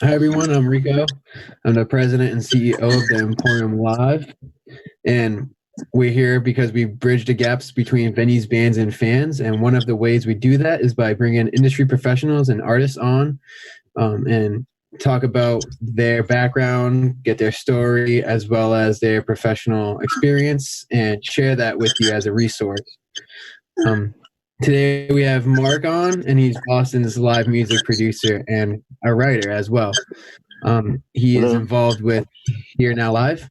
Hi, everyone. I'm Rico. I'm the president and CEO of the Emporium Live. And we're here because we bridge the gaps between venues, bands, and fans. And one of the ways we do that is by bringing industry professionals and artists on and talk about their background, get their story, as well as their professional experience, and share that with you as a resource. Um, Today we have Mark on, and he's Boston's live music producer and a writer as well. He is Hello. involved with Here Now Live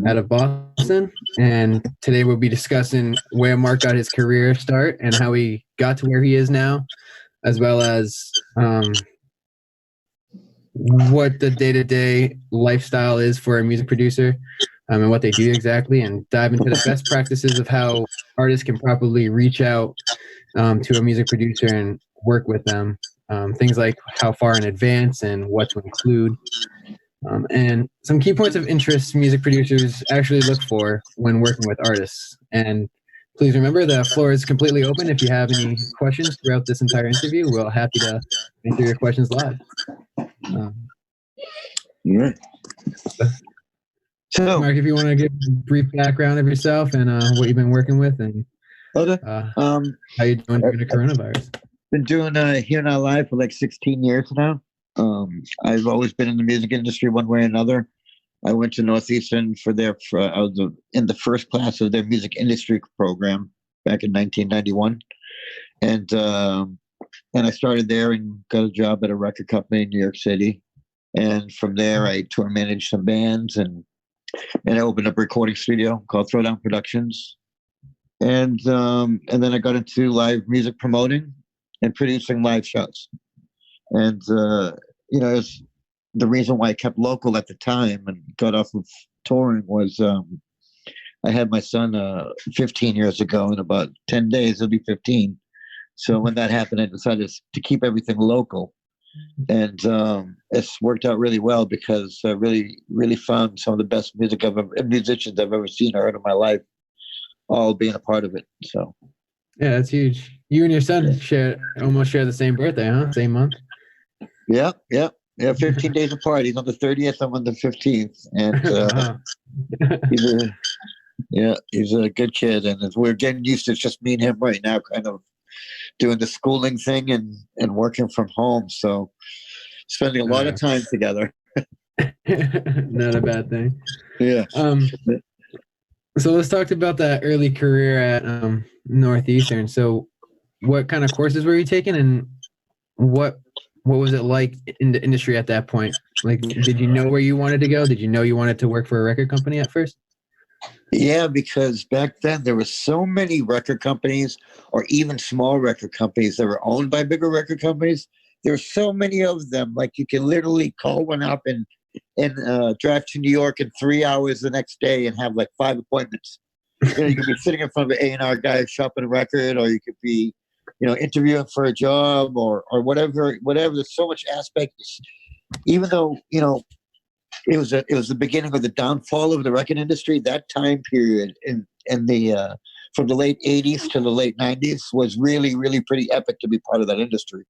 out of Boston, and today we'll be discussing where Mark got his career start and how he got to where he is now, as well as what the day-to-day lifestyle is for a music producer, and what they do exactly, and dive into the best practices of how artists can properly reach out to a music producer and work with them. Things like how far in advance and what to include. And some key points of interest music producers actually look for when working with artists. And please remember the floor is completely open. If you have any questions throughout this entire interview, we're happy to answer your questions live. Yeah. So, Mark, if you want to give a brief background of yourself and what you've been working with and how you doing during the coronavirus. Been doing Here Now Live for like 16 years now. I've always been in the music industry one way or another. I went to Northeastern I was in the first class of their music industry program back in 1991. And I started there and got a job at a record company in New York City. And from there, I tour managed some bands and I opened up a recording studio called Throwdown Productions. And then I got into live music promoting and producing live shows. And it's the reason why I kept local at the time and got off of touring was I had my son 15 years ago. In about 10 days, he'll be 15. So when that happened, I decided to keep everything local. And it's worked out really well because I really found some of the best musicians I've ever seen or heard in my life, all being a part of it. So yeah, that's huge. You and your son almost share the same birthday, huh? Same month. Yeah. 15 days apart. He's on the 30th. I'm on the 15th, and he's a good kid. And we're getting used to just me and him right now, kind of doing the schooling thing and working from home. So spending a lot of time together. Not a bad thing. Yeah. So let's talk about that early career at Northeastern. So what kind of courses were you taking, and what was it like in the industry at that point? Like, did you know where you wanted to go? Did you know you wanted to work for a record company at first? Yeah, because back then there were so many record companies or even small record companies that were owned by bigger record companies. There were so many of them. Like you can literally call one up and drive to New York in 3 hours the next day and have like 5 appointments. You could be sitting in front of an A&R guy shopping a record, or you could be, interviewing for a job or whatever. There's so much aspects. Even though it was the beginning of the downfall of the record industry. That time period in the from the late 80s to the late 90s was really, really pretty epic to be part of that industry.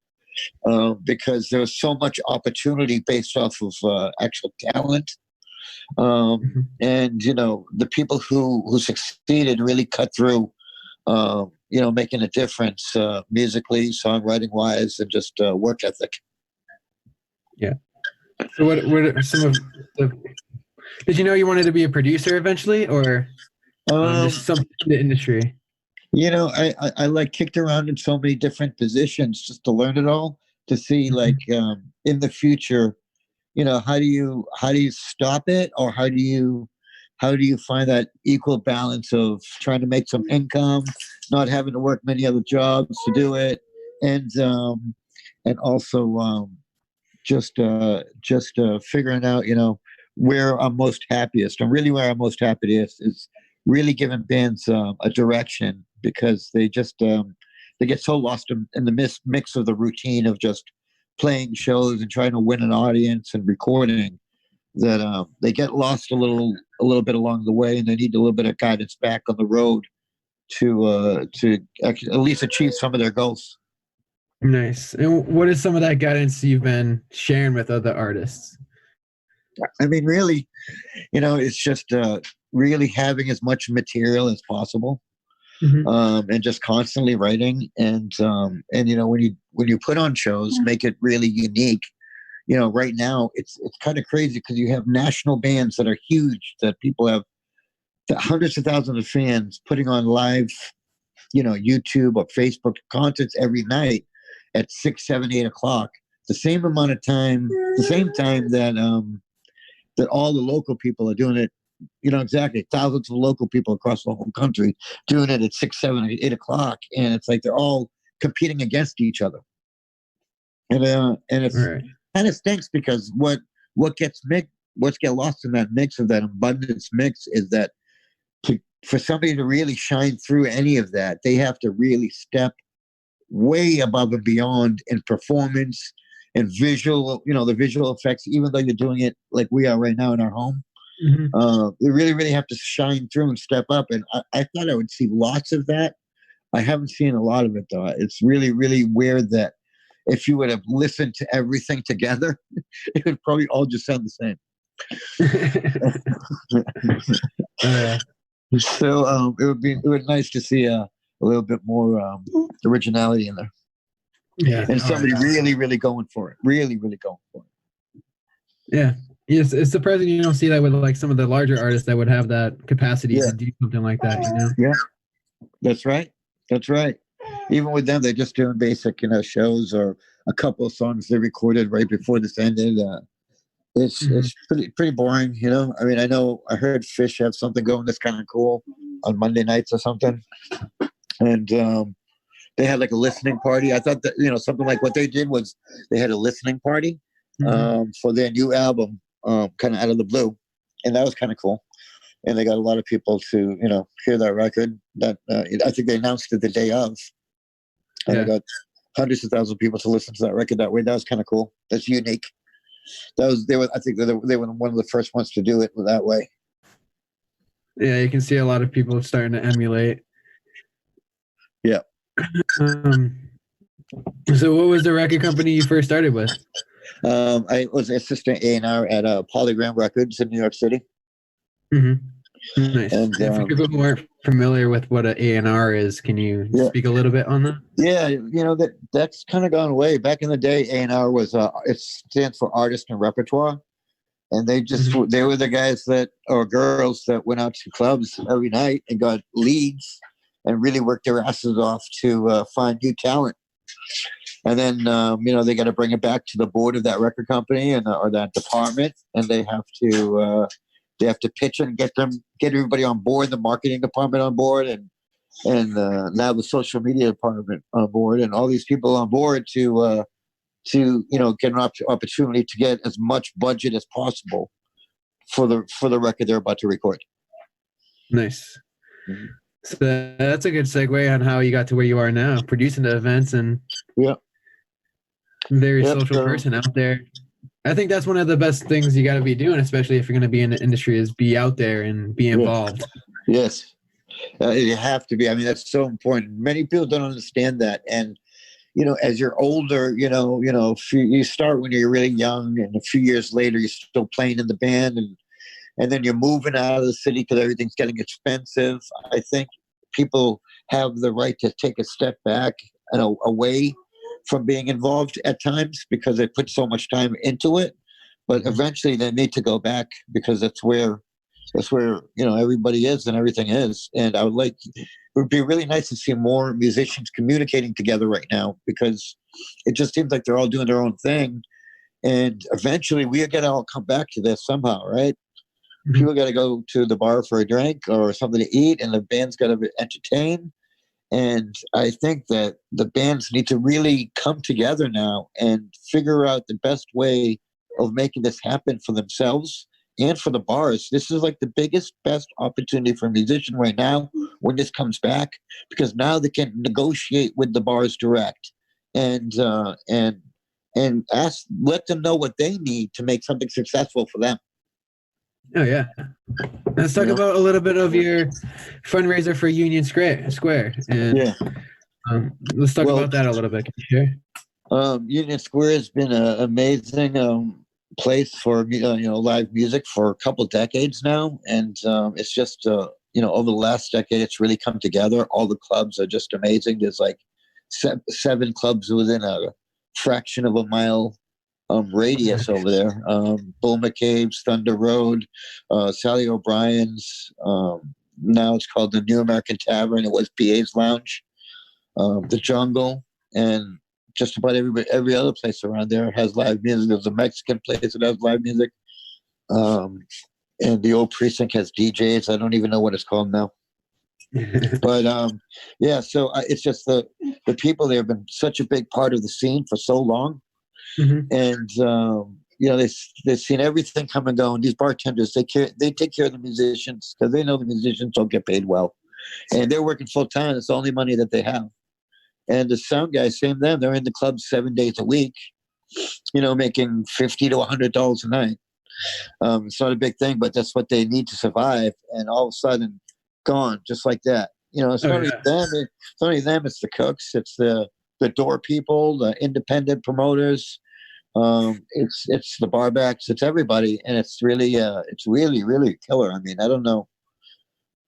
Because there was so much opportunity based off of actual talent. And, the people who succeeded really cut through, making a difference musically, songwriting wise, and just work ethic. Yeah. So what are some of the, did you know you wanted to be a producer eventually, or just something in the industry? I like kicked around in so many different positions just to learn it all, to see like in the future, how do you stop it, or how do you find that equal balance of trying to make some income, not having to work many other jobs to do it, and also just figuring out where I'm most happiest, and really where I'm most happiest is really giving bands a direction, because they just they get so lost in the mix of the routine of just playing shows and trying to win an audience and recording, that they get lost a little bit along the way, and they need a little bit of guidance back on the road to at least achieve some of their goals. Nice. And what is some of that guidance you've been sharing with other artists? I mean, really, it's just really having as much material as possible, Mm-hmm. and just constantly writing. And when you put on shows, make it really unique. Right now it's kind of crazy because you have national bands that are huge, that people have hundreds of thousands of fans putting on live, YouTube or Facebook concerts every night at 6, 7, 8 o'clock. The same amount of time, the same time that all the local people are doing it. Exactly, thousands of local people across the whole country doing it at 6, 7, 8 o'clock, and it's like they're all competing against each other. And All it's right. kind of stinks because what gets mixed, what's get lost in that mix, of that abundance mix, is that for somebody to really shine through any of that, they have to really step way above and beyond in performance and visual, the visual effects, even though you're doing it like we are right now in our home. Mm-hmm. We really, really have to shine through and step up. And I thought I would see lots of that. I haven't seen a lot of it, though. It's really, really weird that if you would have listened to everything together, it would probably all just sound the same. So it would nice to see a little bit more originality in there. Yeah. And somebody really, really going for it. Really, really going for it. Yeah. Yes, it's surprising you don't see that with like some of the larger artists that would have that capacity to do something like that, Yeah, that's right. That's right. Even with them, they're just doing basic, shows, or a couple of songs they recorded right before this ended. It's pretty boring, I mean, I heard Fish have something going that's kind of cool on Monday nights or something, and they had like a listening party. I thought that something like what they did was they had a listening party for their new album, kind of out of the blue, and that was kind of cool. And they got a lot of people to hear that record. That I think they announced it the day of, and they got hundreds of thousands of people to listen to that record that way. That was kind of cool. That's unique. I think they were one of the first ones to do it that way. Yeah, you can see a lot of people starting to emulate. Yeah. So what was the record company you first started with? I was assistant A&R at Polygram Records in New York City. Mm-hmm. Nice. And for people who aren't familiar with what an A&R is, can you speak a little bit on that? Yeah, that's kind of gone away. Back in the day, A&R was it stands for artist and repertoire, and they were the guys or girls that went out to clubs every night and got leads and really worked their asses off to find new talent. And then they got to bring it back to the board of that record company or that department, and they have to pitch and get everybody on board, the marketing department on board, and now the social media department on board, and all these people on board to get an opportunity to get as much budget as possible for the record they're about to record. Nice. Mm-hmm. So that's a good segue on how you got to where you are now, producing the events and very social person out there. I think that's one of the best things you got to be doing, especially if you're going to be in the industry, is be out there and be involved. Yes. You have to be. I mean, that's so important. Many people don't understand that. And, as you're older, you start when you're really young, and a few years later, you're still playing in the band, and then you're moving out of the city because everything's getting expensive. I think people have the right to take a step back and away from being involved at times because they put so much time into it. But eventually they need to go back because that's where everybody is and everything is. And it would be really nice to see more musicians communicating together right now, because it just seems like they're all doing their own thing. And eventually we are going to all come back to this somehow, right? Mm-hmm. People got to go to the bar for a drink or something to eat, and the band's got to entertain. And I think that the bands need to really come together now and figure out the best way of making this happen for themselves and for the bars. This is like the biggest, best opportunity for a musician right now when this comes back, because now they can negotiate with the bars direct and let them know what they need to make something successful for them. Oh yeah. Let's talk about a little bit of your fundraiser for Union Square. And Let's talk Well, about that a little bit. Can you share? Union Square has been an amazing place for live music for a couple of decades now, and it's just over the last decade, it's really come together. All the clubs are just amazing. There's like seven clubs within a fraction of a mile radius over there. Bull McCabe's, Thunder Road, Sally O'Brien's. Now it's called the New American Tavern. It was PA's Lounge, the Jungle, and just about every other place around there has live music. There's a Mexican place that has live music, and the old precinct has DJs. I don't even know what it's called now. But yeah, so it's just the people there have been such a big part of the scene for so long, and they've seen everything come and go. And these bartenders, they take care of the musicians because they know the musicians don't get paid well, and they're working full time. It's the only money that they have. And the sound guys, same them. They're in the club 7 days a week, making $50 to $100 a night. It's not a big thing, but that's what they need to survive. And all of a sudden, gone just like that. It's not only them. It's not only them. It's the cooks. It's the door people, the independent promoters. It's the barbacks. It's everybody, and it's really really killer. I mean, I don't know.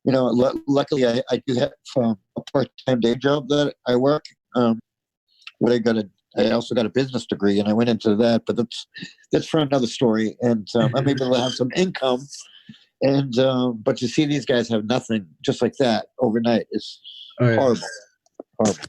Luckily, I do have a part-time day job that I work. Where I also got a business degree, and I went into that. But that's for another story. And I'm able to have some income. And but to see these guys have nothing just like that overnight is horrible. Horrible.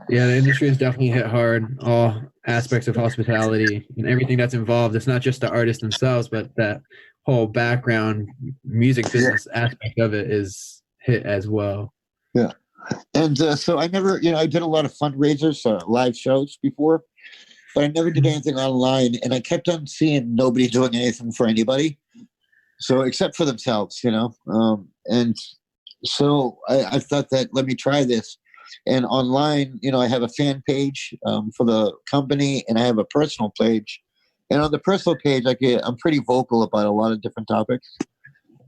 Yeah, the industry is definitely hit hard. All aspects of hospitality and everything that's involved. It's not just the artists themselves, but that whole background music business aspect of it is hit as well. Yeah. And so I never, I did a lot of fundraisers, live shows before, but I never did anything online. And I kept on seeing nobody doing anything for anybody. So except for themselves, and so I thought that let me try this. And online, I have a fan page for the company, and I have a personal page. And on the personal page, I'm pretty vocal about a lot of different topics.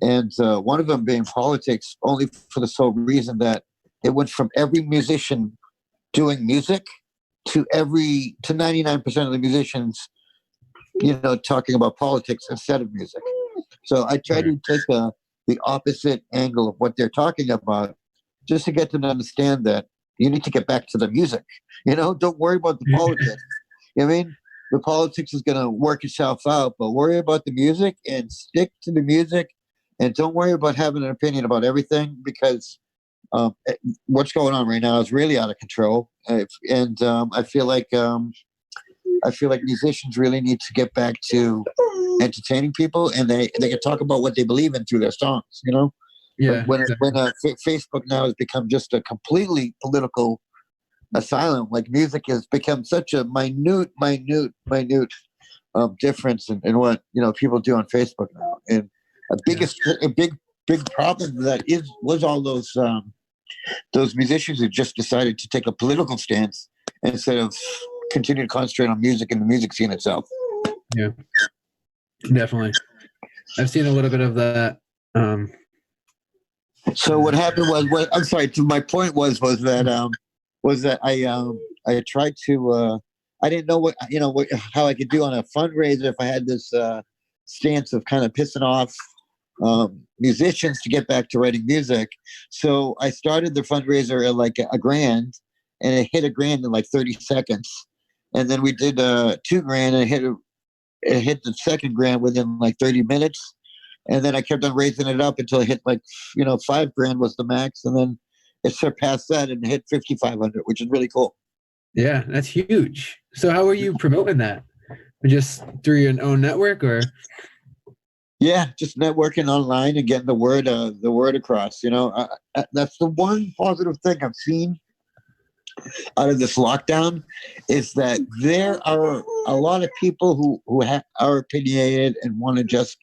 And one of them being politics, only for the sole reason that it went from every musician doing music to 99% of the musicians, talking about politics instead of music. So I try to take the opposite angle of what they're talking about, just to get them to understand that you need to get back to the music. Don't worry about the politics. I mean, the politics is going to work itself out, but worry about the music and stick to the music, and don't worry about having an opinion about everything, because what's going on right now is really out of control. And I feel like musicians really need to get back to entertaining people, and they can talk about what they believe in through their songs. Yeah. When Facebook now has become just a completely political asylum, like music has become such a minute difference in what people do on Facebook now. And a big problem that was all those musicians who just decided to take a political stance instead of continue to concentrate on music and the music scene itself. Yeah, definitely. I've seen a little bit of that. So what happened was I'm sorry. My point was that I tried to. I didn't know how I could do on a fundraiser if I had this stance of kind of pissing off musicians to get back to writing music. So I started the fundraiser at like $1,000, and it hit $1,000 in like 30 seconds. And then we did $2,000, and it hit the second grand within like 30 minutes. And then I kept on raising it up until it hit like, $5,000 was the max. And then it surpassed that and hit 5,500, which is really cool. Yeah, that's huge. So how are you promoting that? Just through your own network, or? Yeah, just networking online and getting the word across. That's the one positive thing I've seen out of this lockdown, is that there are a lot of people who are opinionated and want to just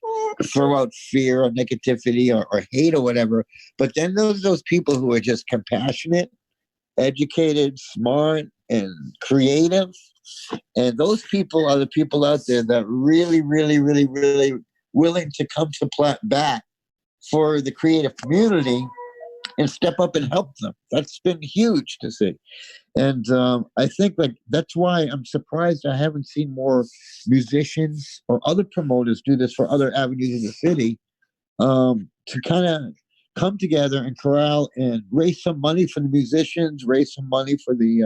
throw out fear or negativity or hate or whatever. But then those people who are just compassionate, educated, smart, and creative. And those people are the people out there that really, really, really, really willing to come to bat for the creative community and step up and help them. That's been huge to see. And I think like that's why I'm surprised I haven't seen more musicians or other promoters do this for other avenues in the city, to kind of come together and corral and raise some money for the musicians, raise some money for the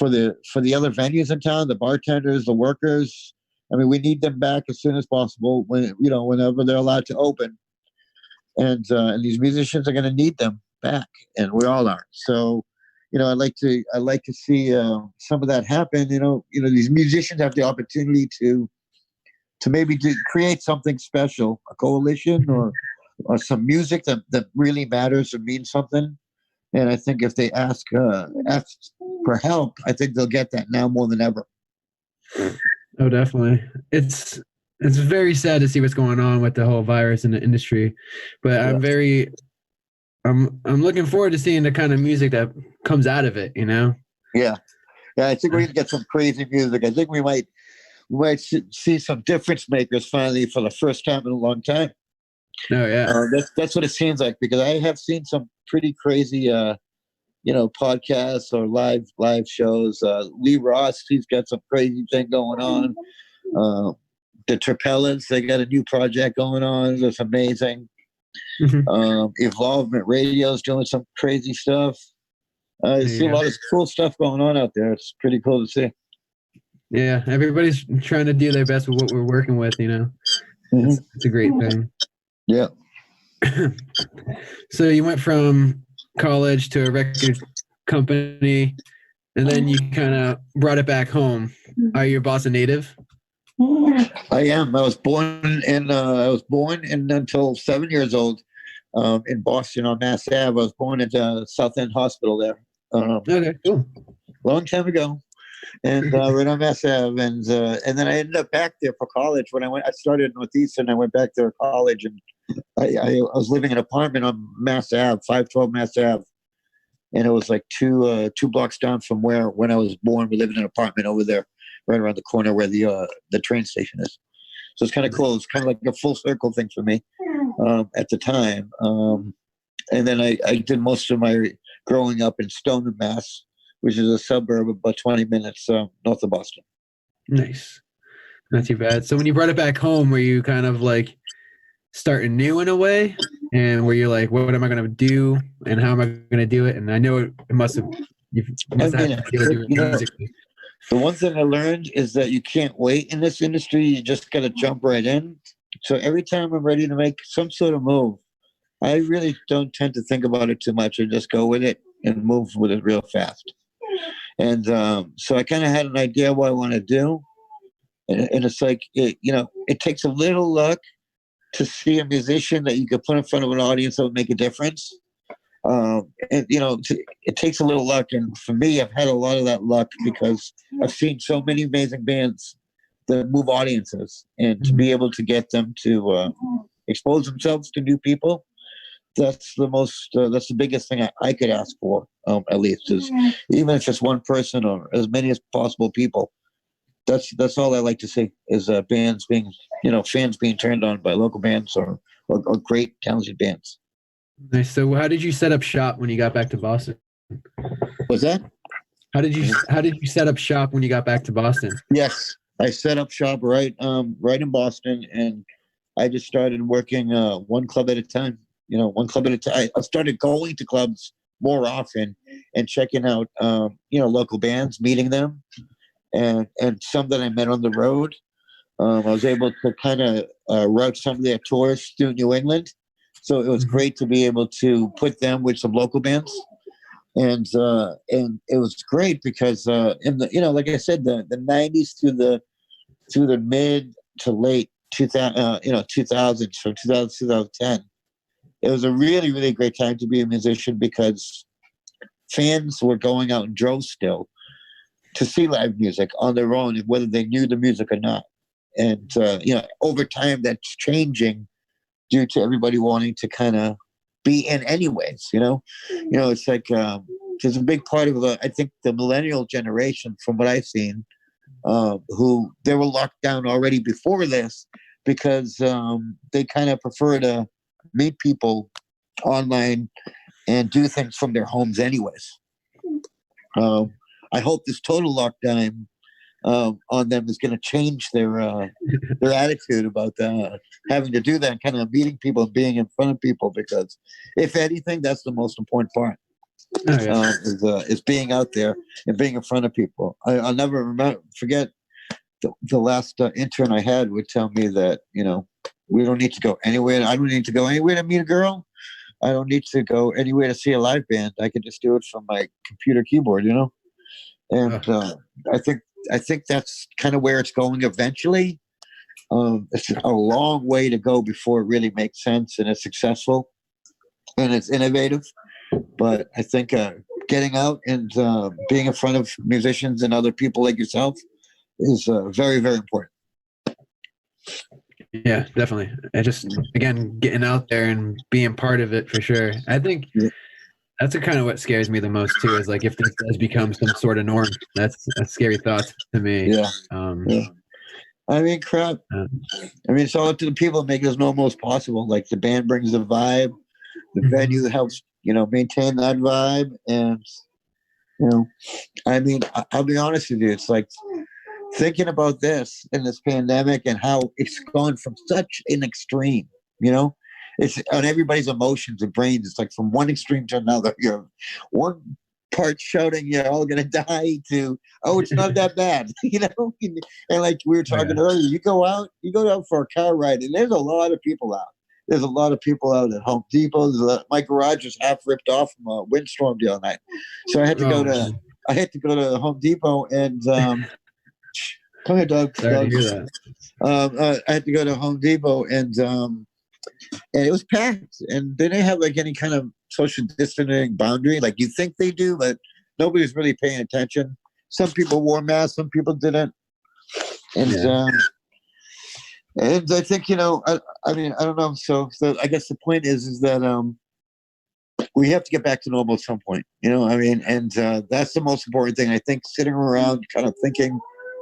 other venues in town, the bartenders, the workers. I mean, we need them back as soon as possible whenever they're allowed to open, and these musicians are going to need them back, and we all are. So, I like to see some of that happen. These musicians have the opportunity to maybe create something special, a coalition or some music that really matters or means something. And I think if they ask for help, I think they'll get that now more than ever. Oh, definitely. It's very sad to see what's going on with the whole virus in the industry, but yeah. I'm looking forward to seeing the kind of music that comes out of it. Yeah. I think we're gonna get some crazy music. I think we might see some difference makers finally for the first time in a long time. Oh yeah, that's what it seems like, because I have seen some pretty crazy podcasts or live shows. Lee Ross, he's got some crazy thing going on. The Trapellas, they got a new project going on. That's amazing. Evolvement Radio's doing some crazy stuff. I see a lot of cool stuff going on out there. It's pretty cool to see. Yeah, everybody's trying to do their best with what we're working with. It's a great thing. Yeah. So you went from college to a record company, and then you kind of brought it back home. Are you a Boston native? I am. I was born in until 7 years old, in Boston on Mass Ave. I was born at South End Hospital there. Okay, cool. Long time ago, and right on Mass Ave, and then I ended up back there for college. I started at Northeastern. I went back there for college, and I was living in an apartment on Mass Ave, 512 Mass Ave, and it was like two blocks down from when I was born. We lived in an apartment over there, right around the corner where the train station is. So it's kind of cool. It's kind of like a full circle thing for me at the time. And then I did most of my growing up in Stoneham, Mass, which is a suburb about 20 minutes north of Boston. Nice. Not too bad. So when you brought it back home, were you kind of like starting new in a way? And were you like, what am I going to do? And how am I going to do it? And I know it must have had to do with music. The one thing I learned is that you can't wait in this industry. You just got to jump right in. So every time I'm ready to make some sort of move, I really don't tend to think about it too much. I just go with it and move with it real fast. And so I kind of had an idea what I want to do. And it's like, it takes a little luck to see a musician that you could put in front of an audience that would make a difference. It takes a little luck. And for me, I've had a lot of that luck because I've seen so many amazing bands that move audiences, and to be able to get them to expose themselves to new people. That's the biggest thing I could ask for, at least, is even if it's one person or as many as possible people. That's all I like to see is bands being, fans being turned on by local bands or great talented bands. Nice. So how did you set up shop when you got back to Boston? What's that? How did you set up shop when you got back to Boston? Yes, I set up shop right in Boston, and I just started working one club at a time. One club at a time. I started going to clubs more often and checking out, local bands, meeting them, and some that I met on the road. I was able to kind of route some of their tours through New England. So it was great to be able to put them with some local bands. And it was great because in the, like I said, the 90s through the mid to late 2000s, from 2000 to 2010, it was a really, really great time to be a musician because fans were going out in droves still to see live music on their own, whether they knew the music or not. And, over time that's changing due to everybody wanting to kind of be in anyways, it's like, there's a big part of I think the millennial generation, from what I've seen, who they were locked down already before this because they kind of prefer to meet people online and do things from their homes anyways. I hope this total lockdown on them is going to change their attitude about having to do that kind of meeting people and being in front of people, because if anything, that's the most important part. Oh, yeah. Is being out there and being in front of people. I'll never forget the last intern I had would tell me that, we don't need to go anywhere. I don't need to go anywhere to meet a girl. I don't need to go anywhere to see a live band. I can just do it from my computer keyboard, And I think that's kind of where it's going eventually. It's a long way to go before it really makes sense and it's successful and it's innovative. But I think getting out and being in front of musicians and other people like yourself is very, very important. Yeah, definitely. I just, again, getting out there and being part of it for sure. I think that's kind of what scares me the most too, is like if this does become some sort of norm. That's a scary thought to me. Yeah. I mean, crap. It's all up to the people to make it as normal as possible. Like the band brings the vibe, the venue helps, maintain that vibe. And, I'll be honest with you. It's like thinking about this in this pandemic and how it's gone from such an extreme, it's on everybody's emotions and brains. It's like from one extreme to another. You're one part shouting, you're all going to die, to, oh, it's not that bad, And like we were talking earlier, you go out for a car ride and there's a lot of people out. There's a lot of people out at Home Depot. My garage was half ripped off from a windstorm the other night. So I had to go to Home Depot and, come here, Doug. Sorry to hear that. I had to go to Home Depot and it was packed, and they didn't have like any kind of social distancing boundary like you think they do, but nobody's really paying attention. Some people wore masks, some people didn't, and I think I don't know. So I guess the point is that we have to get back to normal at some point. And that's the most important thing. I think sitting around kind of thinking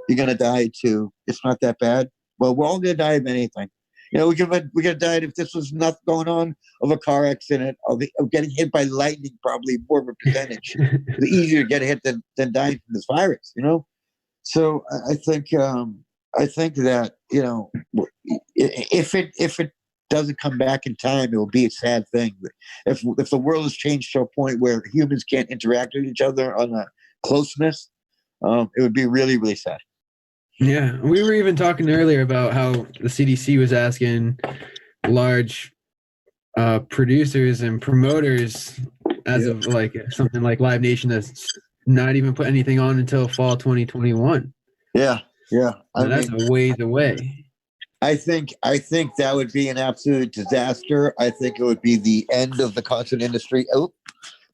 you're going to die too, it's not that bad. Well, we're all going to die of anything. We could have died if this was nothing going on, of a car accident, of getting hit by lightning, probably more of a percentage. It's easier to get hit than dying from this virus, So I think that, if it doesn't come back in time, it will be a sad thing. If the world has changed to a point where humans can't interact with each other on a closeness, it would be really, really sad. Yeah, we were even talking earlier about how the CDC was asking large producers and promoters of like something like Live Nation to not even put anything on until fall 2021. Yeah. That's a ways away. I think that would be an absolute disaster. I think it would be the end of the concert industry.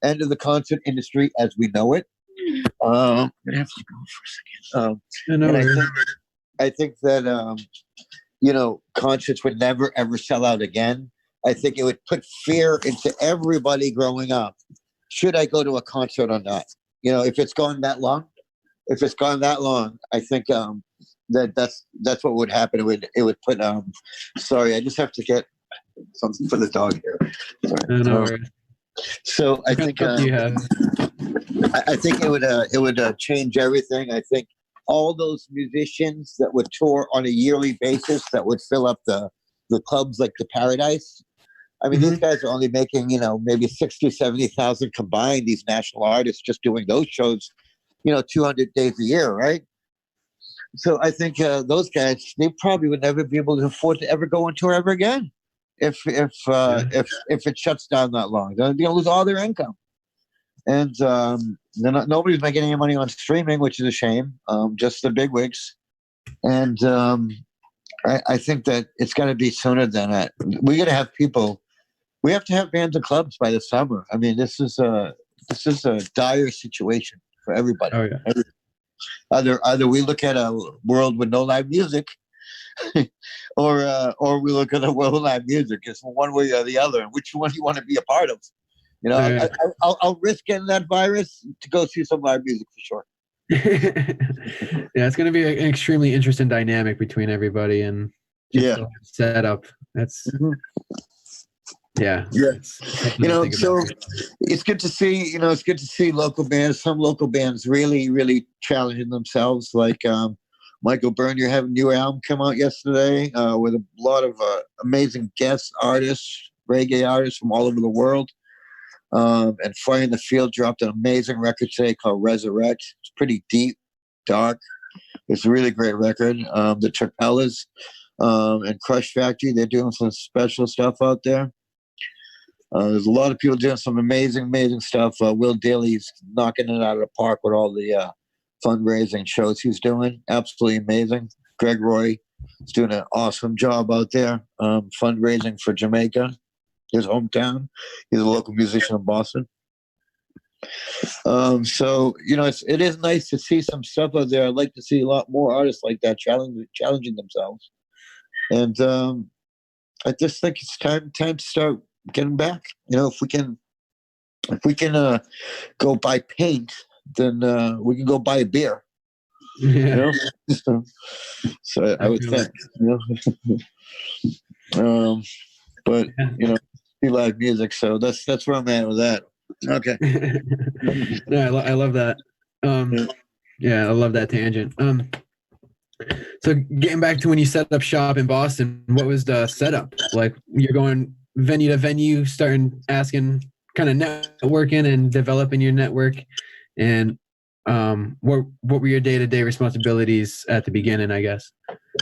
End of the concert industry as we know it. I'm gonna have to go for a second. I think that concerts would never ever sell out again. I think it would put fear into everybody growing up. Should I go to a concert or not? If it's gone that long, I think that's what would happen. It would put. Sorry, I just have to get something for the dog here. Sorry. So I think I think it would change everything. I think all those musicians that would tour on a yearly basis, that would fill up the clubs like the Paradise. I mean, these guys are only making maybe 60,000 or 70,000 combined. These national artists just doing those shows, 200 days a year, right? So I think those guys, they probably would never be able to afford to ever go on tour ever again. If it shuts down that long, they're going to lose all their income, and nobody's making any money on streaming, which is a shame. Just the bigwigs, and I think that it's got to be sooner than that. We got to have people. We have to have bands and clubs by the summer. I mean, this is a dire situation for everybody. Oh yeah. Either we look at a world with no live music, or we look at a world of live music. It's one way or the other. And which one you want to be a part of? I'll risk getting that virus to go see some live music for sure. Yeah, it's going to be an extremely interesting dynamic between everybody and set up. That's Yeah. Yeah. It's something to think about. So it's good to see, it's good to see local bands, some local bands really, really challenging themselves. Like Michael Byrne, you're having a new album come out yesterday with a lot of amazing guest artists, reggae artists from all over the world. And Fire in the Field dropped an amazing record today called Resurrect. It's pretty deep, dark. It's a really great record. The Trapellas and Crush Factory, they're doing some special stuff out there. There's a lot of people doing some amazing, amazing stuff. Will Daly's knocking it out of the park with all the fundraising shows he's doing. Absolutely amazing. Greg Roy is doing an awesome job out there fundraising for Jamaica, his hometown. He's a local musician in Boston. So it is nice to see some stuff out there. I'd like to see a lot more artists like that challenging themselves. And I just think it's time to start getting back. If we can go buy paint, then we can go buy a beer. Yeah. So I would think. But be live music. So that's where I'm at with that. Okay. No, I love that. Yeah, I love that tangent. So getting back to when you set up shop in Boston, what was the setup? Like, you're going venue to venue, starting asking, kind of networking and developing your network. And what were your day-to-day responsibilities at the beginning, I guess?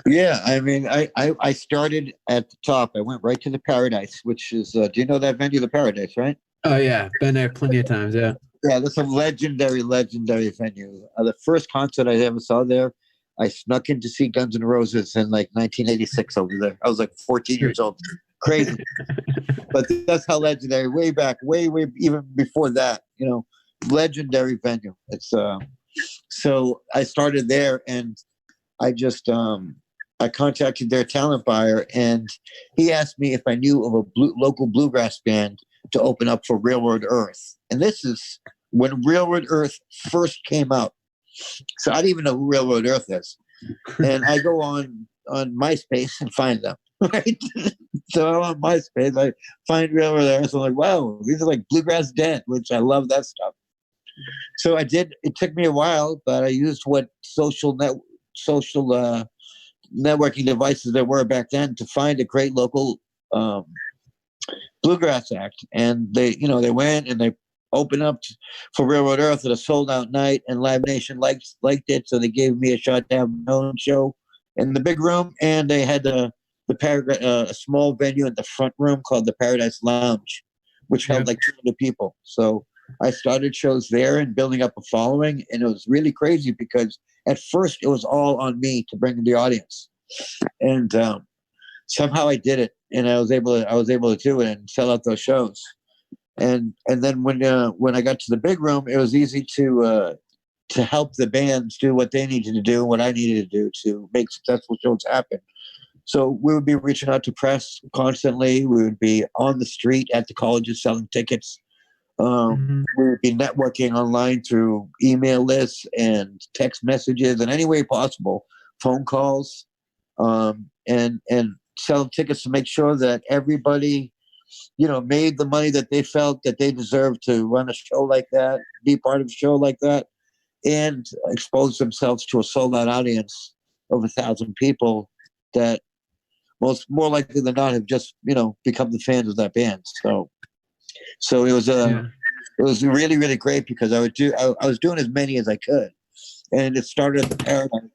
Yeah, I mean, I started at the top. I went right to the Paradise, which is, do you know that venue, the Paradise, right? Oh yeah, been there plenty of times. Yeah. Yeah, that's a legendary venue. The first concert I ever saw there, I snuck in to see Guns N' Roses in like 1986 over there. I was like 14 years old. Crazy. But that's how legendary, way back, way even before that, legendary venue. It's so I started there, and I just I contacted their talent buyer, and he asked me if I knew of a local bluegrass band to open up for Railroad Earth. And this is when Railroad Earth first came out. So I didn't even know who Railroad Earth is. And I go on MySpace and find them. Right? So I'm on MySpace, I find Railroad Earth. I'm like, wow, these are like Bluegrass Dead, which I love that stuff. So I did. It took me a while, but I used what social networking devices there were back then to find a great local bluegrass act. And they went and they opened up for Railroad Earth at a sold out night, and Live Nation liked it, so they gave me a shot to have my own show in the big room. And they had a small venue in the front room called the Paradise Lounge, which held like 200 people. So I started shows there and building up a following, and it was really crazy because at first it was all on me to bring in the audience, and somehow I did it, and I was able to do it and sell out those shows. And then when I got to the big room, it was easy to help the bands do what they needed to do, what I needed to do to make successful shows happen. So we would be reaching out to press constantly. We would be on the street at the colleges selling tickets. We would be networking online through email lists and text messages in any way possible, phone calls, and selling tickets to make sure that everybody, made the money that they felt that they deserved to run a show like that, be part of a show like that, and expose themselves to a sold-out audience of 1,000 people that more likely than not have just become the fans of that band. So it was it was really, really great because I was doing as many as I could, and it started at the Paradise,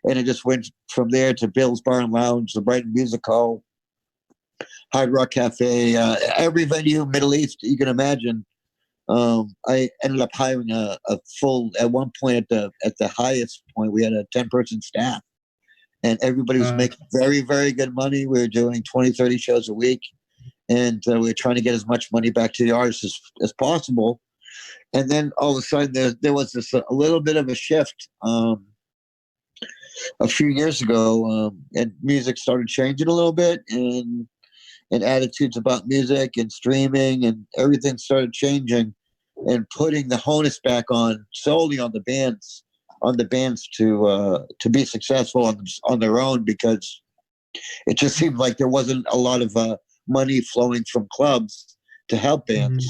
and it just went from there to Bill's Bar and Lounge, the Brighton Music Hall, Hard Rock Cafe, every venue, Middle East you can imagine. I ended up hiring a full, at one point at the highest point, we had a 10-person staff, and everybody was making very, very good money. We were doing 20, 30 shows a week, and we were trying to get as much money back to the artists as possible. And then all of a sudden there was a little bit of a shift a few years ago, and music started changing a little bit, and attitudes about music and streaming and everything started changing, and putting the onus back solely on the bands to be successful on their own, because it just seemed like there wasn't a lot of money flowing from clubs to help bands,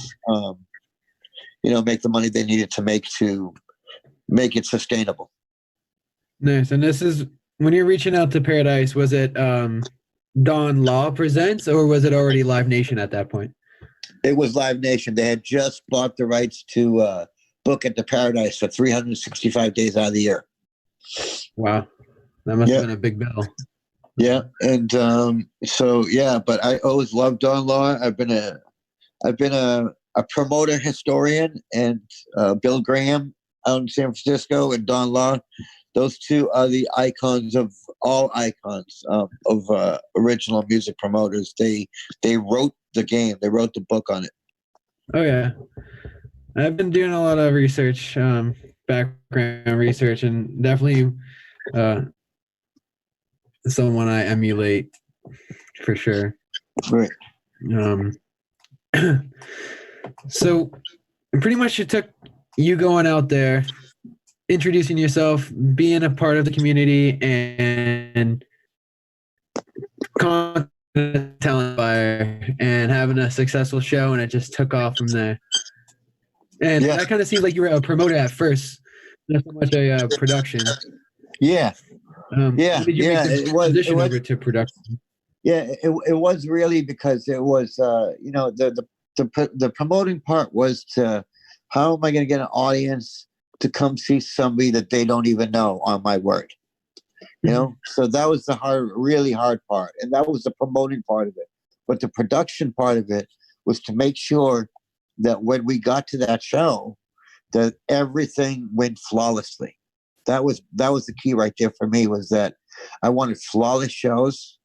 make the money they needed to make it sustainable. Nice. And this is when you're reaching out to Paradise, was it Don Law Presents, or was it already Live Nation at that point? It was Live Nation. They had just bought the rights to book at the Paradise for 365 days out of the year. Wow. That must have been a big bill. Yeah. And but I always loved Don Law. I've been a promoter historian, and Bill Graham out in San Francisco and Don Law. Those two are the icons of all icons of original music promoters. They wrote the game. They wrote the book on it. Oh yeah, I've been doing a lot of research, background research, and definitely someone I emulate for sure. Right. So pretty much it took you going out there, introducing yourself, being a part of the community, and talent buyer, and having a successful show, and it just took off from there. And that kind of seems like you were a promoter at first, not so much a production. Yeah. Did you make the transition over to production? Yeah, it was really because it was the promoting part was to, how am I going to get an audience to come see somebody that they don't even know on my word? So that was the really hard part. And that was the promoting part of it. But the production part of it was to make sure that when we got to that show, that everything went flawlessly. That was the key right there for me, was that I wanted flawless shows.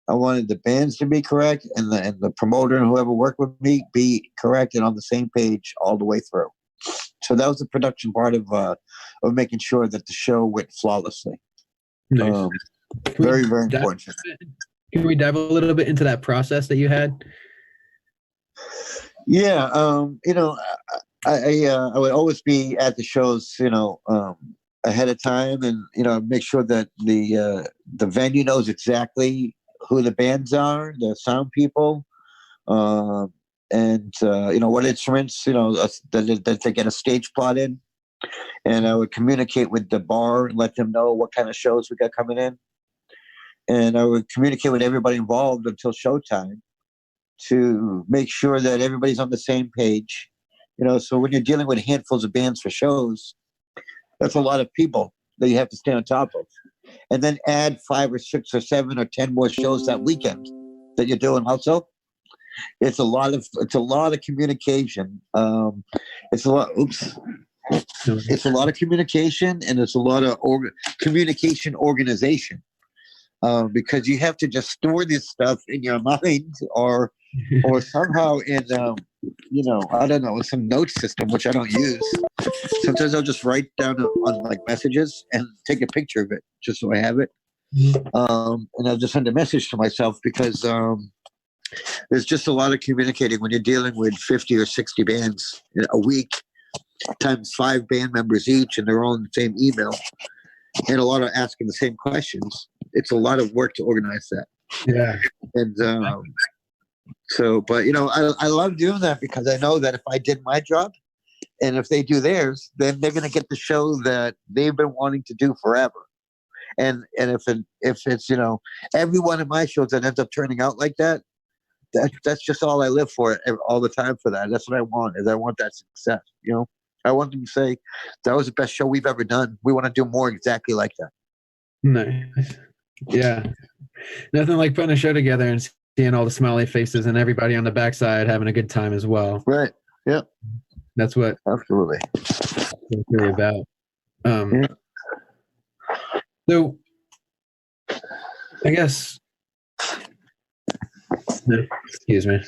I wanted the bands to be correct, and the promoter and whoever worked with me be correct and on the same page all the way through. So that was the production part of making sure that the show went flawlessly. Nice. Very, very important. Can we dive a little bit into that process that you had? Yeah, I would always be at the shows, ahead of time, and make sure that the venue knows exactly who the bands are, the sound people, and what instruments, that they get a stage plot in. And I would communicate with the bar and let them know what kind of shows we got coming in. And I would communicate with everybody involved until showtime to make sure that everybody's on the same page. So when you're dealing with handfuls of bands for shows, that's a lot of people that you have to stay on top of. And then add 5 or 6 or 7 or 10 more shows that weekend that you're doing also. It's a lot of communication. It's a lot of communication, and it's a lot of communication organization, because you have to just store this stuff in your mind or somehow in I don't know, some note system, which I don't use. Sometimes I'll just write down on like messages and take a picture of it just so I have it. And I'll just send a message to myself, because there's just a lot of communicating when you're dealing with 50 or 60 bands a week, times 5 band members each, and they're all in the same email, and a lot of asking the same questions. It's a lot of work to organize that. Yeah. And but I love doing that, because I know that if I did my job and if they do theirs, then they're going to get the show that they've been wanting to do forever. And if it's every one of my shows that ends up turning out like that, that's just all I live for all the time for that. That's what I want, is I want that success. I want them to say, that was the best show we've ever done. We want to do more exactly like that. Nice. Yeah. Nothing like putting a show together and seeing all the smiley faces and everybody on the backside having a good time as well. Right. Yeah. That's what absolutely it's really about. So I guess excuse me.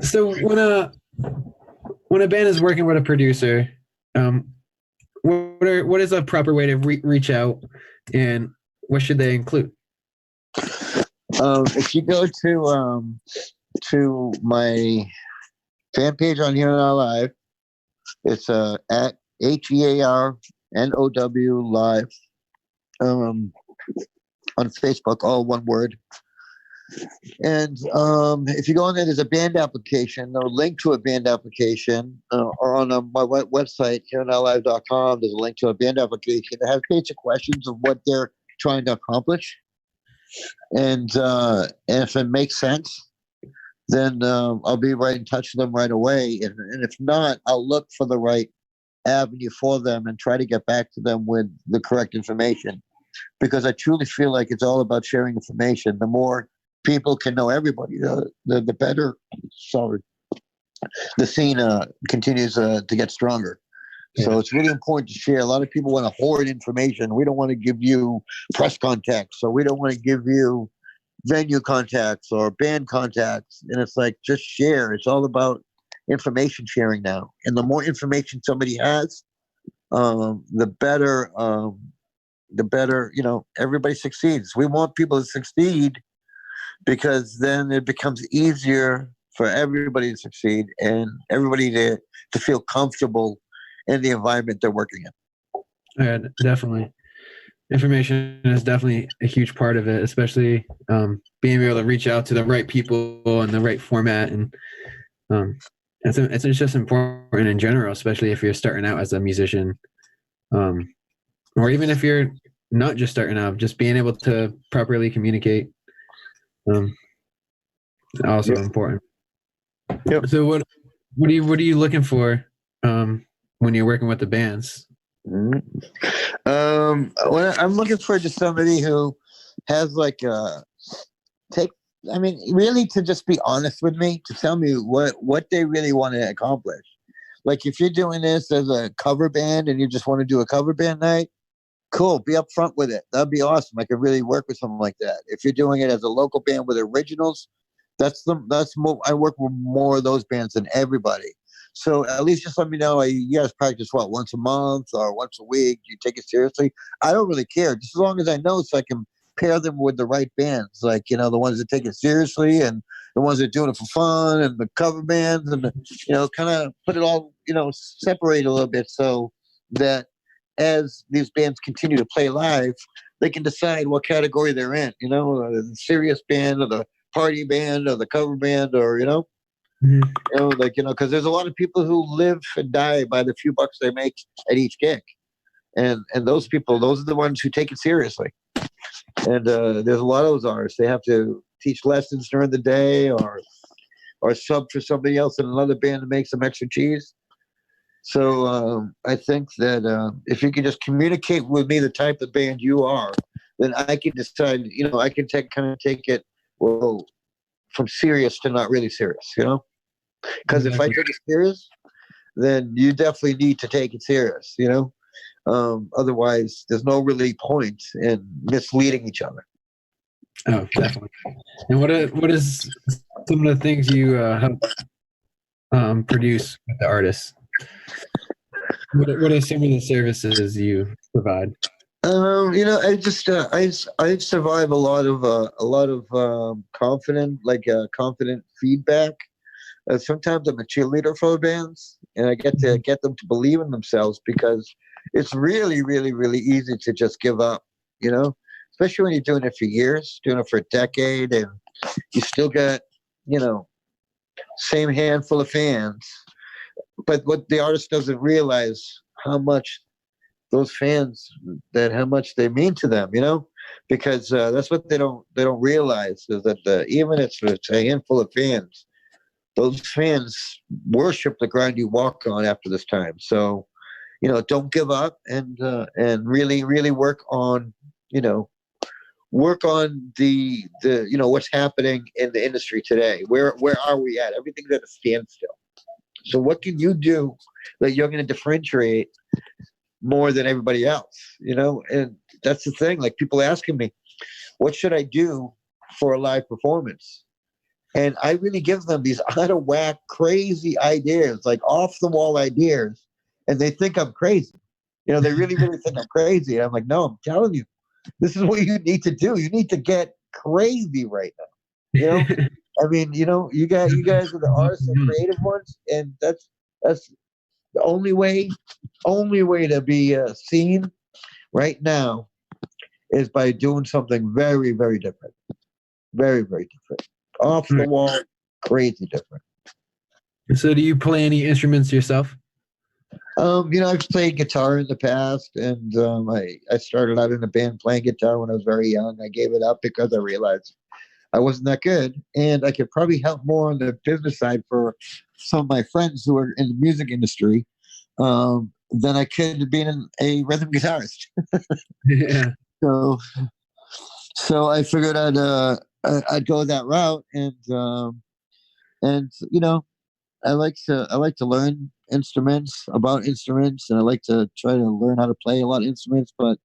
So when a band is working with a producer, what is a proper way to reach out, and what should they include? If you go to my fan page on Here Now Live, it's at HEARNOW Live. on Facebook, all one word. And if you go on there's a band application or link to a band application, or on my website, hereNowLive.com, there's a link to a band application that has basic questions of what they're trying to accomplish. And if it makes sense, then I'll be right in touch with them right away. And if not, I'll look for the right avenue for them and try to get back to them with the correct information. Because I truly feel like it's all about sharing information. The more people can know everybody, the better. Sorry, the scene continues to get stronger. Yeah. So it's really important to share. A lot of people want to hoard information. We don't want to give you press contacts, or we don't want to give you venue contacts or band contacts. And it's like, just share. It's all about information sharing now. And the more information somebody has, the better. The better, everybody succeeds. We want people to succeed, because then it becomes easier for everybody to succeed and everybody to feel comfortable in the environment they're working in. Yeah, definitely. Information is definitely a huge part of it, especially being able to reach out to the right people in the right format. And it's just important in general, especially if you're starting out as a musician. Or even if you're not just starting out, just being able to properly communicate. Also important. Yep. So what are you looking for when you're working with the bands? Well, I'm looking for just somebody who has really to just be honest with me, to tell me what they really want to accomplish. Like, if you're doing this as a cover band and you just want to do a cover band night, cool, be upfront with it. That'd be awesome. I could really work with something like that. If you're doing it as a local band with originals, that's more. I work with more of those bands than everybody. So at least just let me know. You guys practice once a month or once a week? Do you take it seriously? I don't really care, just as long as I know, so I can pair them with the right bands, like the ones that take it seriously and the ones that are doing it for fun, and the cover bands, and kind of put it all separate a little bit, so that as these bands continue to play live, they can decide what category they're in, the serious band or the party band or the cover band, or, because there's a lot of people who live and die by the few bucks they make at each gig. And those people, those are the ones who take it seriously. And there's a lot of those artists. They have to teach lessons during the day, or sub for somebody else in another band to make some extra cheese. So I think that if you can just communicate with me the type of band you are, then I can decide, I can take it, from serious to not really serious, Because if I take it serious, then you definitely need to take it serious, Otherwise, there's no really point in misleading each other. Oh, definitely. And what is some of the things you help produce with the artists? What are some of the services you provide? I just I survive a lot of confident feedback. Sometimes I'm a cheerleader for bands, and I get to get them to believe in themselves, because it's really, really, really easy to just give up, especially when you're doing it for years, doing it for a decade, and you still got, same handful of fans. But what the artist doesn't realize, how much those fans, how much they mean to them, because that's what they don't realize, is that even if it's a handful of fans, those fans worship the ground you walk on after this time. So, don't give up, and really, really work on the what's happening in the industry today. Where are we at? Everything's at a standstill. So what can you do that you're going to differentiate more than everybody else? And that's the thing. Like, people asking me, what should I do for a live performance? And I really give them these out of whack, crazy ideas, like off the wall ideas, and they think I'm crazy. They really, really think I'm crazy. And I'm like, no, I'm telling you, this is what you need to do. You need to get crazy right now. I mean, you guys are the artists and creative ones, and that's the only way to be seen right now is by doing something very, very different. Very, very different. Off the Right. wall, crazy different. So, do you play any instruments yourself? I've played guitar in the past, and I started out in a band playing guitar when I was very young. I gave it up because I realized I wasn't that good, and I could probably help more on the business side for some of my friends who are in the music industry than I could being a rhythm guitarist. Yeah. So, so I figured I'd go that route, and I like to learn instruments about instruments, and I like to try to learn how to play a lot of instruments. But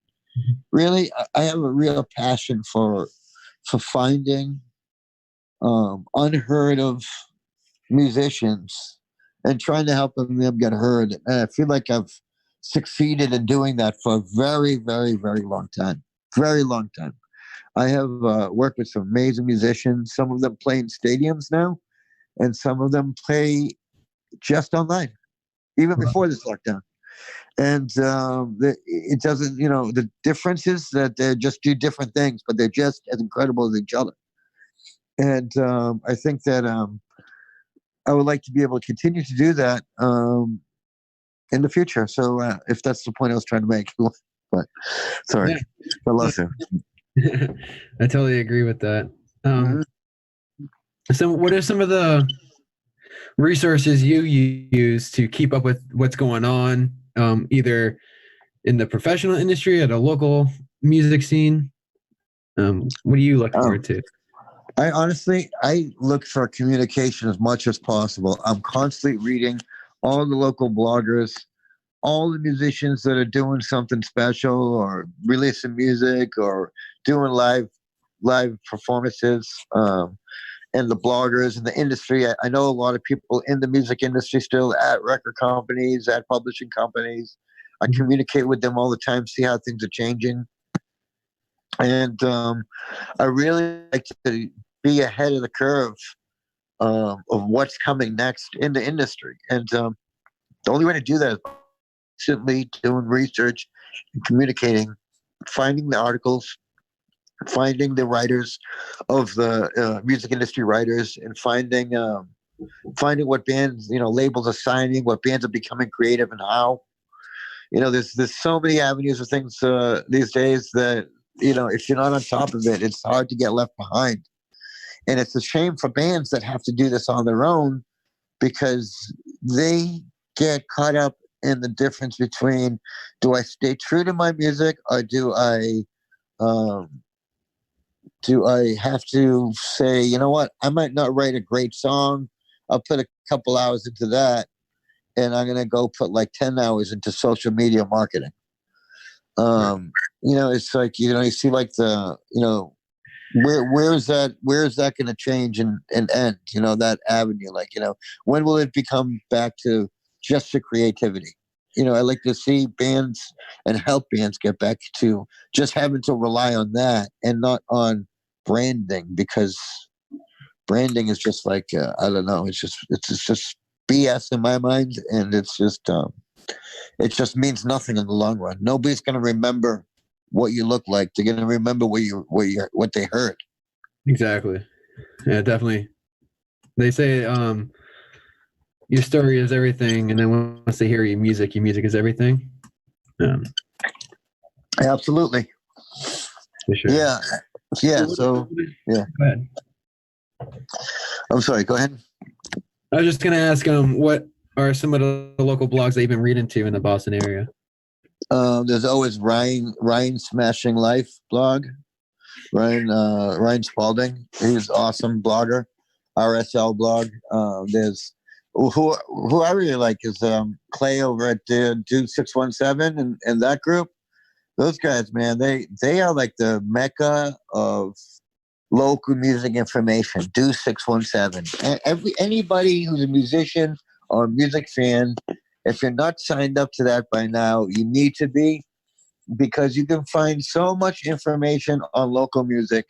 really, I have a real passion for finding unheard of musicians and trying to help them get heard. And I feel like I've succeeded in doing that for a very, very, very long time. Very long time. I have worked with some amazing musicians. Some of them play in stadiums now, and some of them play just online, even before this lockdown. And it doesn't, the difference is that they just do different things, but they're just as incredible as each other. And I think that I would like to be able to continue to do that in the future. So if that's the point I was trying to make, but sorry, Yeah. I lost you. I totally agree with that. Mhm. So, what are some of the resources you use to keep up with what's going on, either in the professional industry at a local music scene? What do you look Um, forward to? I look for communication as much as possible. I'm constantly reading all the local bloggers, all the musicians that are doing something special or releasing music or doing live performances, and the bloggers in the industry. I know a lot of people in the music industry still at record companies, at publishing companies. I communicate with them all the time, see how things are changing. And I really like to be ahead of the curve of what's coming next in the industry. And the only way to do that is simply doing research and communicating, finding the articles, finding the writers of the music industry writers, and finding what bands, labels are signing, what bands are becoming creative, and how. There's so many avenues of things these days that if you're not on top of it, it's hard to get left behind. And it's a shame for bands that have to do this on their own because they get caught up in the difference between, do I stay true to my music, or um, do I have to say, you know what, I might not write a great song. I'll put a couple hours into that, and I'm going to go put like 10 hours into social media marketing. It's like, you see like where is that going to change and end, that avenue? Like, when will it become back to just the creativity? I like to see bands and help bands get back to just having to rely on that and not on branding, because branding is just like, I don't know, it's just BS in my mind, and it just means nothing in the long run. Nobody's going to remember what you look like. They're going to remember what they heard. Exactly. Yeah, definitely. They say your story is everything, and then once they hear your music is everything. Absolutely. For sure. Yeah. Yeah. So, yeah. Go ahead. I'm sorry. Go ahead. I was just gonna ask, what are some of the local blogs that you've been reading to in the Boston area? There's always Ryan Smashing Life blog. Ryan Spalding. He's an awesome blogger. RSL blog. There's who I really like is Kaye over at Dude 617 and that group. Those guys, man, they are like the mecca of local music information. Do 617. Anybody who's a musician or a music fan, if you're not signed up to that by now, you need to be, because you can find so much information on local music.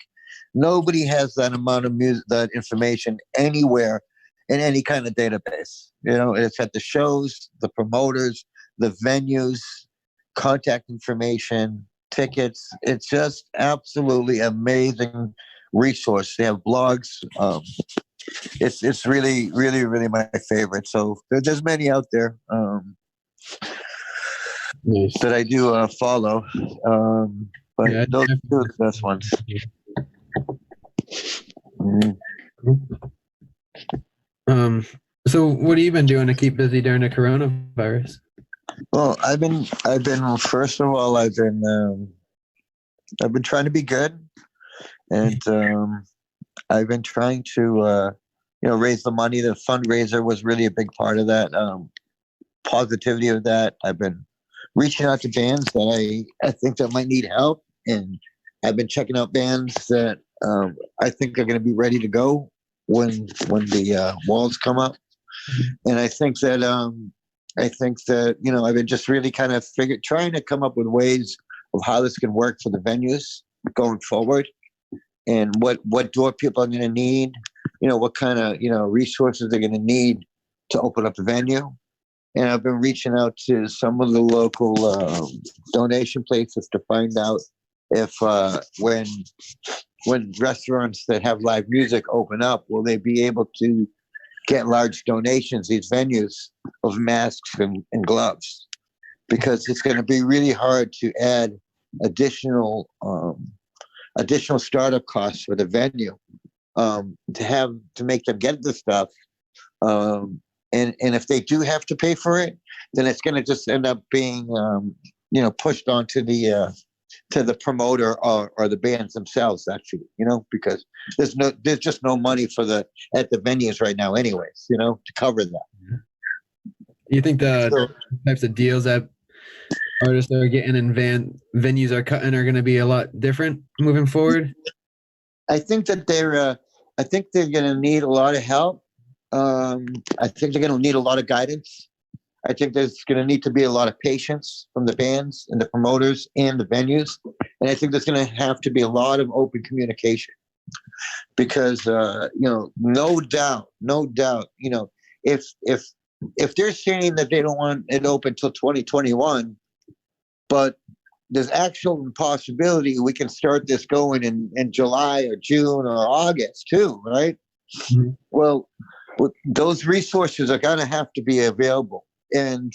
Nobody has that amount of music, that information anywhere in any kind of database. It's at the shows, the promoters, the venues, contact information, tickets. It's just absolutely amazing resource. They have blogs. It's really, really, really my favorite. So there's many out there Nice. that I do follow. But Yeah. those are two of the best ones. Mm. So what have you been doing to keep busy during the coronavirus? Well, first of all, I've been trying to be good, and I've been trying to, raise the money. The fundraiser was really a big part of that. Positivity of that. I've been reaching out to bands that I think that might need help, and I've been checking out bands that I think are going to be ready to go when the walls come up. And I think that I've been just really kind of trying to come up with ways of how this can work for the venues going forward, and what door people are going to need, what kind of resources they're going to need to open up the venue. And I've been reaching out to some of the local donation places to find out if when restaurants that have live music open up, will they be able to get large donations, these venues, of masks and gloves, because it's going to be really hard to add additional startup costs for the venue to make them get the stuff. And if they do have to pay for it, then it's going to just end up being pushed onto the promoter or the bands themselves, actually, because there's just no money at the venues right now anyways, to cover that. You think the types of deals that artists are getting and venues are cutting are going to be a lot different moving forward? I think that they're going to need a lot of help. I think they're going to need a lot of guidance. I think there's going to need to be a lot of patience from the bands and the promoters and the venues. And I think there's going to have to be a lot of open communication, because, no doubt, if they're saying that they don't want it open till 2021, but there's actual possibility we can start this going in July or June or August too, right? Mm-hmm. Well, those resources are going to have to be available. And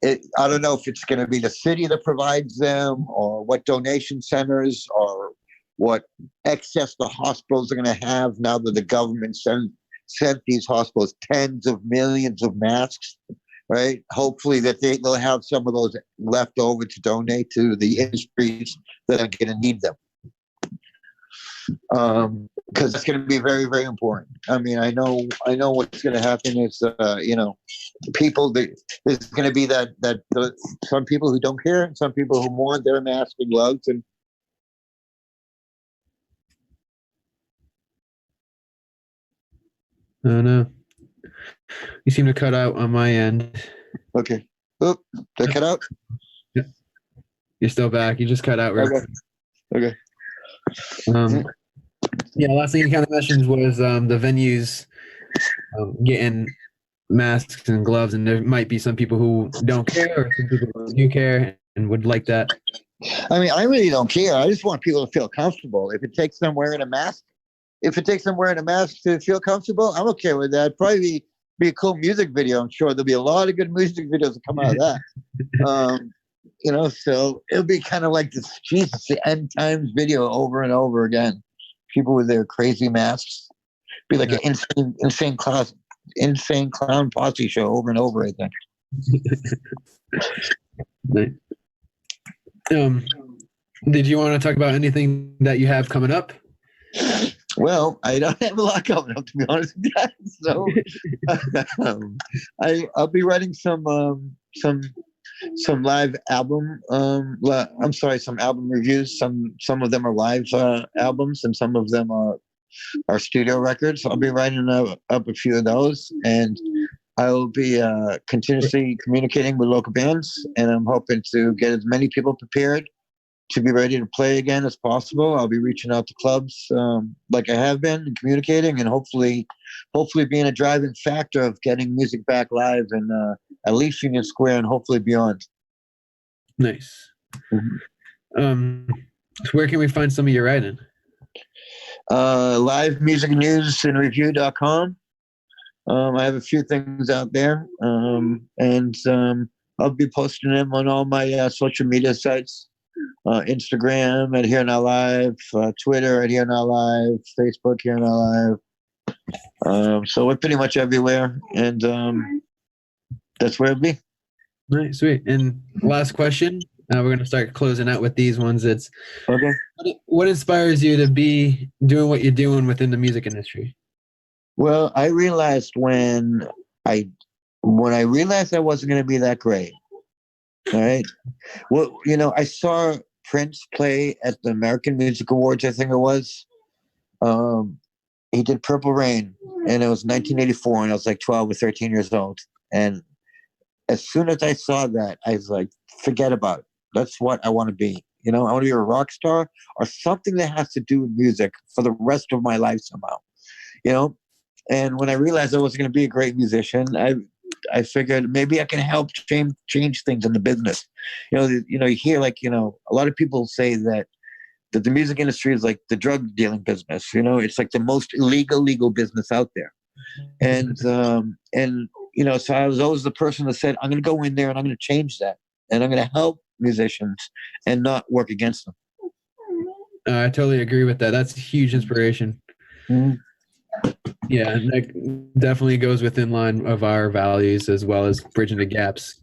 I don't know if it's going to be the city that provides them, or what donation centers, or what excess the hospitals are going to have now that the government sent these hospitals tens of millions of masks, right? Hopefully that they'll have some of those left over to donate to the industries that are going to need them. Because it's going to be very, very important. I mean, I know what's going to happen is, people. There's going to be that some people who don't care, and some people who want their mask and gloves. And I don't know. You seem to cut out on my end. Okay. Oop, did I cut out? Yeah. You're still back. You just cut out. Okay. Yeah, last thing you kind of mentioned was the venues getting masks and gloves, and there might be some people who don't care, or some people who do care and would like that. I mean, I really don't care. I just want people to feel comfortable. If it takes them wearing a mask to feel comfortable, I'm okay with that. Probably be a cool music video. I'm sure there'll be a lot of good music videos that come out of that. So it'll be kind of like this the end times video over and over again. People with their crazy masks. Be like an insane clown posse show over and over, I think. Did you want to talk about anything that you have coming up? Well, I don't have a lot coming up, to be honest with you. So I'll be writing some live album. Some album reviews. Some of them are live albums, and some of them are studio records. I'll be writing up a few of those, and I'll be continuously communicating with local bands, and I'm hoping to get as many people prepared to be ready to play again as possible. I'll be reaching out to clubs like I have been, and communicating, and hopefully being a driving factor of getting music back live and at least Union Square and hopefully beyond. Nice. So where can we find some of your writing? Live music news and review.com. I have a few things out there, and I'll be posting them on all my social media sites. Instagram at Here Now Live, Twitter at Here Now Live, Facebook Here Now Live. So we're pretty much everywhere, and that's where it'll be. Right, sweet. And last question. We're going to start closing out with these ones. It's Okay. What inspires you to be doing what you're doing within the music industry? Well, I realized when I realized I wasn't going to be that great. All right. Well, I saw Prince play at the American Music Awards. I think it was. He did Purple Rain, and it was 1984, and I was like 12 or 13 years old. And as soon as I saw that, I was like, forget about it. That's what I want to be. I want to be a rock star or something that has to do with music for the rest of my life somehow. And when I realized I wasn't going to be a great musician, I figured maybe I can help change things in the business. You hear a lot of people say that the music industry is like the drug dealing business. It's like the most legal business out there. And so I was always the person that said, I'm going to go in there and I'm going to change that, and I'm going to help musicians and not work against them. I totally agree with that. That's a huge inspiration. Mm-hmm. Yeah, and that definitely goes within line of our values as well as bridging the gaps.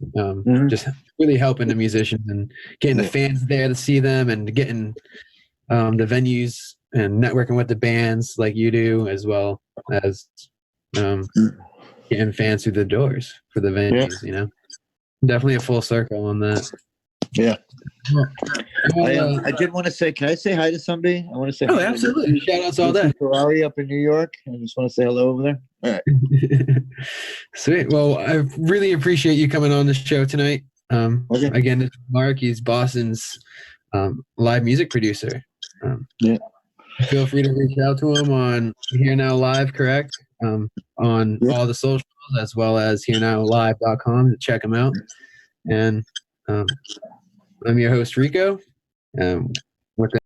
Just really helping the musicians and getting the fans there to see them and getting the venues and networking with the bands like you do, as well as getting fans through the doors for the venues. Definitely a full circle on that. Yeah. I did want to say, can I say hi to somebody? I want to say hi. Absolutely. Shout outs all day. Ferrari up in New York. I just want to say hello over there. All right. Sweet. Well, I really appreciate you coming on the show tonight. Okay. Again, this is Mark. He's Boston's live music producer. Feel free to reach out to him on Here Now Live, correct? On all the socials, as well as herenowlive.com to check him out. And I'm your host, Rico. With